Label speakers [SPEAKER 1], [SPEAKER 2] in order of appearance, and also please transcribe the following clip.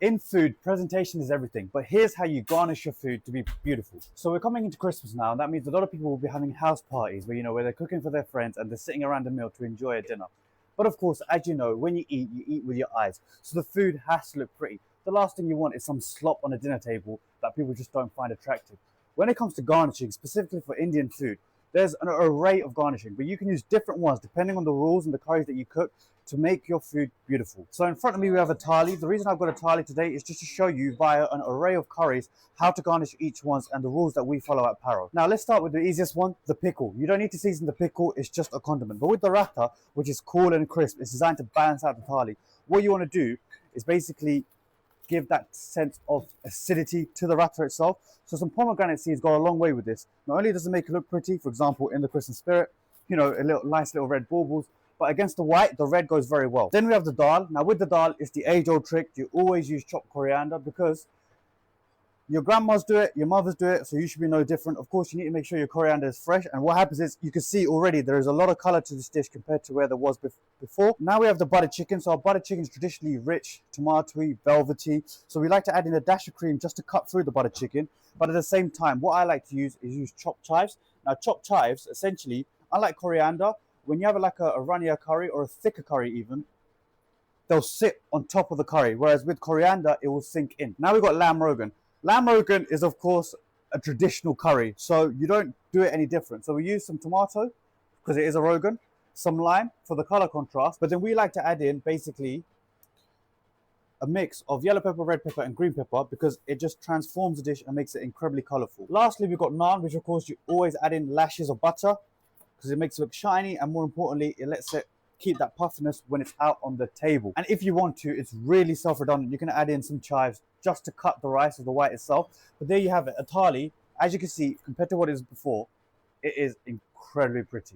[SPEAKER 1] In food, presentation is everything, but here's how you garnish your food to be beautiful. So we're coming into Christmas now, and that means a lot of people will be having house parties where, where they're cooking for their friends and they're sitting around a meal to enjoy a dinner. But of course, as you know, when you eat with your eyes. So the food has to look pretty. The last thing you want is some slop on a dinner table that people just don't find attractive. When it comes to garnishing, specifically for Indian food, there's an array of garnishing, but you can use different ones depending on the rules and the curries that you cook to make your food beautiful. So in front of me we have a thali. The reason I've got a thali today is just to show you via an array of curries how to garnish each one and the rules that we follow at Paro. Now let's start with the easiest one, the pickle. You don't need to season the pickle, it's just a condiment. But with the ratta, which is cool and crisp, it's designed to balance out the thali. What you want to do is basically give that sense of acidity to the ratta itself. So some pomegranate seeds go a long way with this. Not only does it make it look pretty, for example, in the Christmas spirit, a nice little red baubles, but against the white, the red goes very well. Then we have the dal. Now with the dal, it's the age-old trick. You always use chopped coriander because your grandmas do it, your mothers do it, so you should be no different. Of course, you need to make sure your coriander is fresh. And what happens is, you can see already there is a lot of color to this dish compared to where there was before. Now we have the butter chicken. So our butter chicken is traditionally rich, tomatoey, velvety. So we like to add in a dash of cream just to cut through the butter chicken. But at the same time, what I like to use is chopped chives. Now chopped chives, essentially, unlike coriander, when you have like a runnier curry or a thicker curry even, they'll sit on top of the curry. Whereas with coriander, it will sink in. Now we've got lamb rogan. Lamb rogan is, of course, a traditional curry, so you don't do it any different. So we use some tomato, because it is a rogan, some lime for the color contrast, but then we like to add in, basically, a mix of yellow pepper, red pepper, and green pepper, because it just transforms the dish and makes it incredibly colorful. Lastly, we've got naan, which, of course, you always add in lashes of butter, because it makes it look shiny, and more importantly, it lets it keep that puffiness when it's out on the table. And if you want to, it's really self-redundant. You can add in some chives just to cut the rice or the white itself. But there you have it, a thali. As you can see, compared to what it was before, it is incredibly pretty.